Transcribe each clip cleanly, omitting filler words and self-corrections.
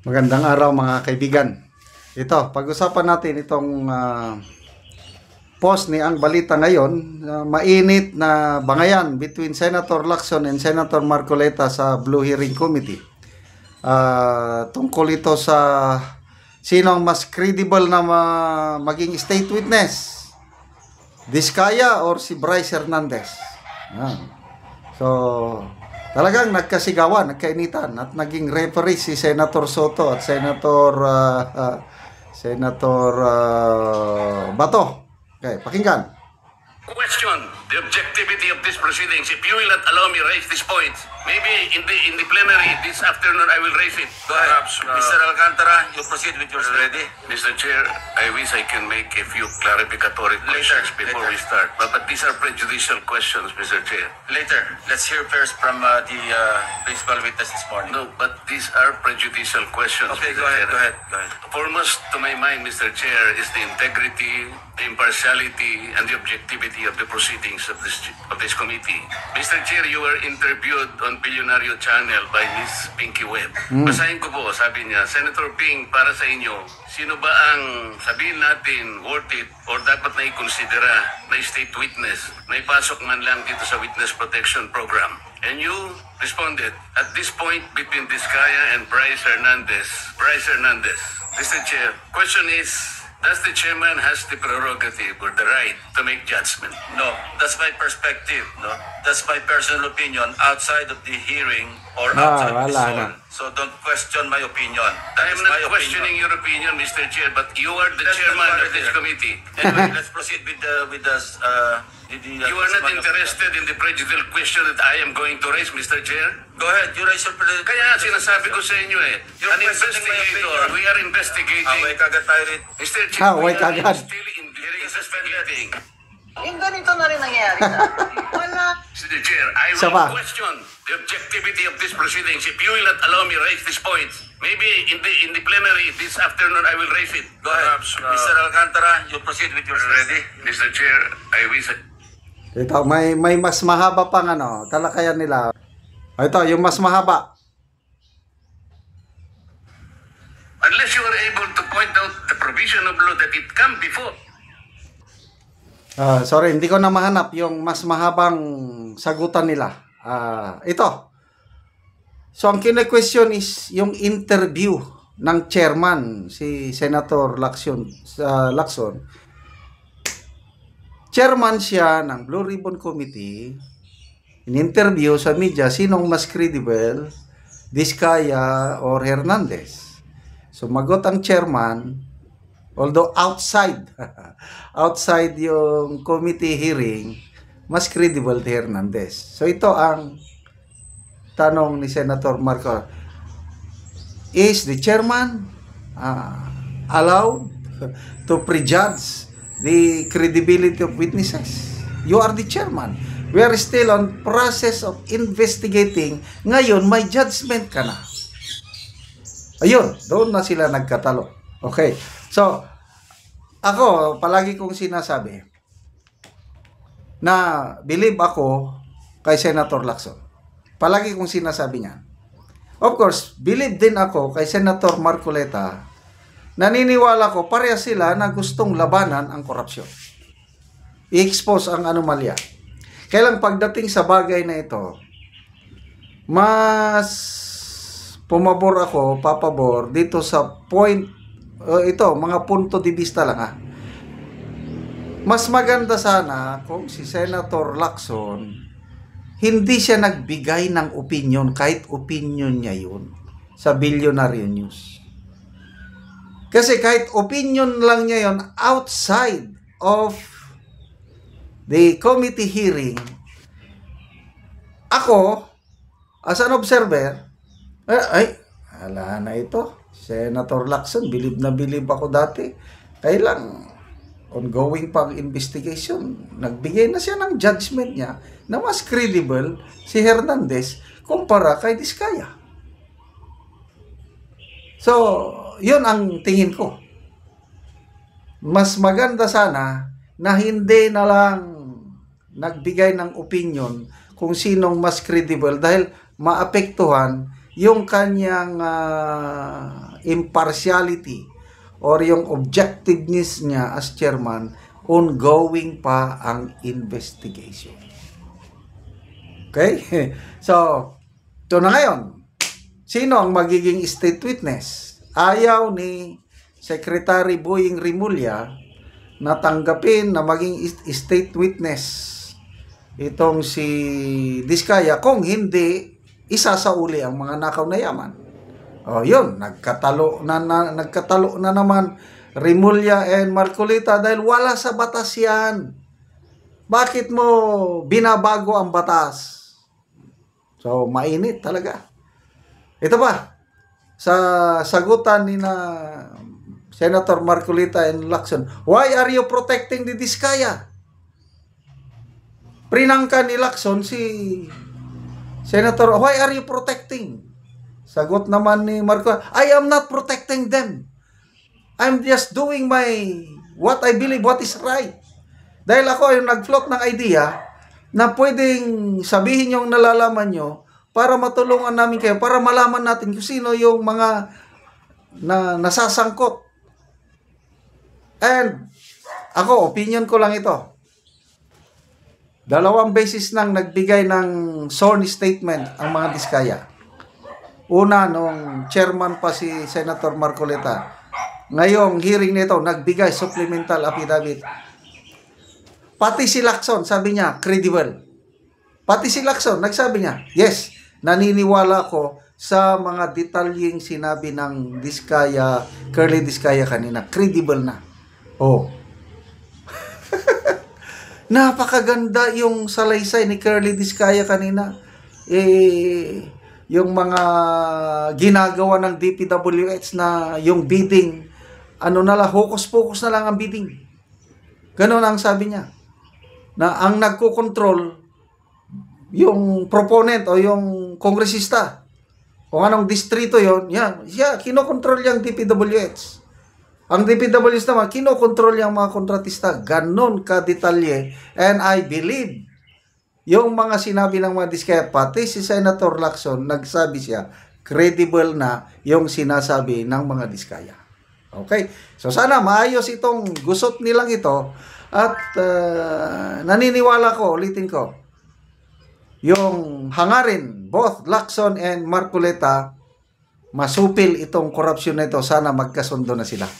Magandang araw mga kaibigan. Ito, pag-usapan natin itong post ni Ang Balita ngayon, mainit na bangayan between Senator Lacson and Senator Marcoleta sa Blue Hearing Committee. Tungkol ito sa sino ang mas credible na maging state witness, Diskaya or si Bryce Hernandez. So, talagang nagkasigawan, nagkainitan at naging referee si Senator Soto at Senator Bato. Okay, pakinggan. Question the objectivity of this proceedings. If you will not allow me raise these points, maybe in the plenary this afternoon I will raise it. Go ahead. Mr. Alcantara, you proceed with yours already. Mr. Chair, I wish I can make a few clarificatory questions before we start. But these are prejudicial questions, Mr. Chair. Later. Let's hear first from the principal witness this morning. No, but these are prejudicial questions. Okay, Mr. go ahead, Chair. go ahead. Foremost to my mind, Mr. Chair, is the integrity, the impartiality, and the objectivity of the proceedings of this committee. Mr. Chair, you were interviewed on Billionario Channel by Ms. Pinky Webb. Basahin ko po, sabi niya, Senator Ping, para sa inyo, sino ba ang sabihin natin worth it or dapat na ikonsidera na state witness na ipasok man lang dito sa Witness Protection Program? And you responded, at this point between Diskaya and Bryce Hernandez. Mr. Chair, question is, does the chairman has the prerogative or the right to make judgment? No, that's my perspective. No, that's my personal opinion outside of the hearing or outside of the wala zone. na. So don't question my opinion. I That am is my not questioning opinion. your opinion, Mr. Chair, but you are the Let's chairman not of this here. committee. Anyway, let's proceed with the You are not interested in the prejudicial question that I am going to raise, Mr. Chair? Go ahead, you raise your Kaya sinasabi ko sa inyo You're an questioning my investigator, opinion. we are investigating. Away kagad tayo rin. Mr. Chair, Away we are kagad. still investigating. Yung ganito na rin nangyari na. Wala. Mr. Chair, I will Isa pa. question the objectivity of these proceedings. If you will not allow me raise these points, maybe in the plenary this afternoon I will raise it. Go ahead. Mr. Alcantara, you proceed with yours already. Mr. Chair, I wish Ito, may mas mahaba pang talakayan nila. Ito, yung mas mahaba. unless you are able to point out the provision of law that it come before. Sorry, hindi ko na mahanap yung mas mahabang sagutan nila. Ito. So, ang kine-question is yung interview ng chairman, si Senator Lacson. Chairman siya ng Blue Ribbon Committee. In-interview sa media, sinong mas credible, Diskaya or Hernandez. Sumagot ang chairman, although outside yung committee hearing, mas credible si Hernandez. So ito ang tanong ni Senator Marco. Is the chairman allowed to prejudge the credibility of witnesses? You are the chairman. We are still on process of investigating. Ngayon, may judgment ka na. Ayun, doon na sila nagkatalo. Okay. So, ako, palagi kong sinasabi na believe ako kay Senator Lacson. Palagi kong sinasabi niyan. Of course, believe din ako kay Senator Marcoleta. Naniniwala ko, parehas sila na gustong labanan ang korupsyon. I-expose ang anomalya. Kailang pagdating sa bagay na ito, mas papabor dito sa point, ito, mga punto de vista lang Mas maganda sana kung si Senator Lacson, hindi siya nagbigay ng opinion, kahit opinion niya yun, sa Billionaire News. Kasi kahit opinion lang niya yun, outside of the committee hearing, ako, as an observer, ala na ito. Senator Lacson, bilib na bilib ako dati. Kailang ongoing pang investigation, nagbigay na siya ng judgment niya na mas credible si Hernandez kumpara kay Diskaya. So, yun ang tingin ko. Mas maganda sana na hindi na lang nagbigay ng opinion kung sinong mas credible dahil maapektuhan yung kanyang impartiality or yung objectiveness niya as chairman, ongoing pa ang investigation. Okay? So, ito na ngayon. Sino ang magiging state witness? Ayaw ni Secretary Boying Rimulya na tanggapin na maging state witness itong si Diskaya kung hindi isasauli ang mga nakaw na yaman. O yun, nagkatalo na naman Rimulya and Marcolita dahil wala sa batas yan. Bakit mo binabago ang batas? So, mainit talaga. Ito pa, sa sagutan ni na Senator Marcolita and Lacson, why are you protecting the Diskaya? Prinangka ni Lacson si Senator, why are you protecting? Sagot naman ni Marcolita, I am not protecting them. I'm just doing what I believe, what is right. Dahil ako yung nag-float ng idea na pwedeng sabihin yung nalalaman nyo para matulungan namin kayo, para malaman natin kung sino yung mga nasasangkot. And ako, opinion ko lang ito. 2 beses nang nagbigay ng sworn statement ang mga Diskaya. Una, nung chairman pa si Senator Marcolita. Ngayong hearing nito, nagbigay supplemental affidavit. Pati si Lacson, sabi niya, credible. Pati si Lacson, nagsabi niya, yes, naniniwala ko sa mga detalyeng sinabi ng Diskaya, Curly Diskaya kanina. Credible na. Oh. Napakaganda yung salaysay ni Curly Diskaya kanina. Yung mga ginagawa ng DPWH na yung bidding, hokus-pokus na lang ang bidding. Ganon ang sabi niya. Na ang nagko-control yung proponent o yung kongresista. Kung anong distrito yon, kinokontrol yung DPWH. Ang DPWH naman, kinokontrol yung mga kontratista. Ganon ka-detalye. And I believe, yung mga sinabi ng mga Diskaya, pati si Senator Lacson, nagsabi siya, credible na yung sinasabi ng mga Diskaya. Okay? So sana maayos itong gusot nilang ito. At naniniwala ko, ulitin ko, yung hangarin, both Lacson and Marcolita, masupil itong korupsyon na ito. Sana magkasundo na sila.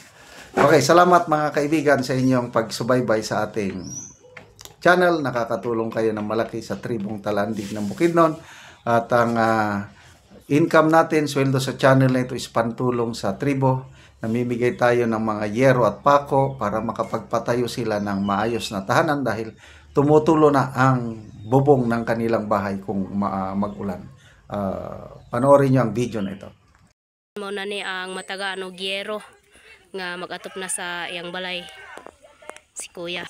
Okay, salamat mga kaibigan sa inyong pagsubaybay sa ating channel. Nakakatulong kayo ng malaki sa tribong Talandig ng Bukidnon. At ang income natin, sweldo sa channel na ito is pantulong sa tribo. Namimigay tayo ng mga yero at pako para makapagpatayo sila ng maayos na tahanan dahil tumutulo na ang bubong ng kanilang bahay kung mag-ulan. Panoorin nyo ang video na ito. Muna ni ang matagaan og yero nga mag-atop na sa iyang balay si Kuya.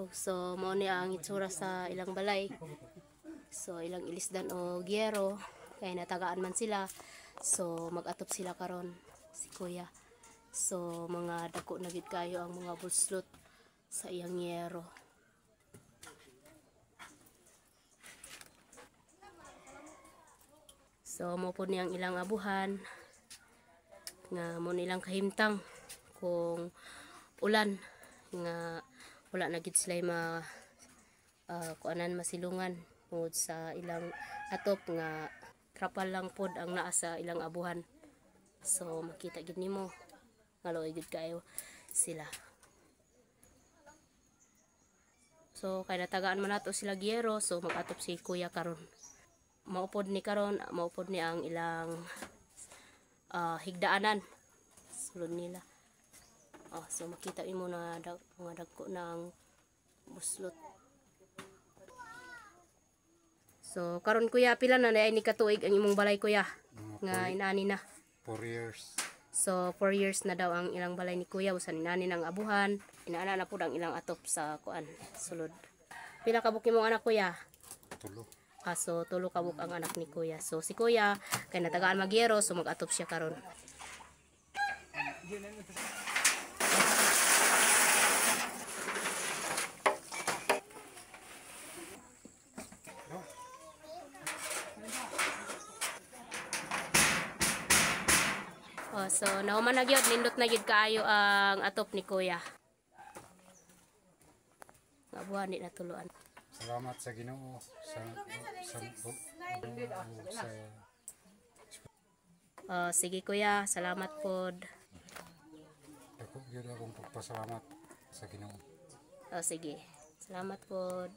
So mao ni ang itsura sa ilang balay. So ilang ilisdan og yero kay natagaan man sila. So mag-atop sila karon si Kuya. So mga dako na gid kayo ang mga buslot sa iyang yero. So mo po niyang ilang abuhan nga mo nilang kahimtang kung ulan nga wala na gid sila kuanan masilungan tungod sa ilang atop nga trapal lang pod ang naa sa ilang abuhan. So makita gid nimo nga luoy gid kayo sila. So kay natagaan man nato sila giyero, so mag-atop si Kuya karon. Maupod ni karon, maupod ni ang ilang higdaanan sulod nila. So makita imo na mga dagko ng buslot. So karon Kuya, pila na ay ni katuig ang imong balay Kuya nga inani na? 4 years. So 4 years na daw ang ilang balay ni Kuya, usan inani ng abuhan, inaana na pud ang ilang atop sa kuan sulod. Pila ka buok imong anak Kuya? 3. So tulo ka buok ang anak ni Kuya. So si Kuya kay natagaan magyero, so mag-atop siya karon. So nahuman na gyud, nindot na gyud kaayo ang atop ni Kuya. Nga buwan di natuluan. Salamat sa Ginoo sa Sige Kuya, salamat pod. dako gyud akong pagpasalamat sa Ginoo. Sige, salamat pod.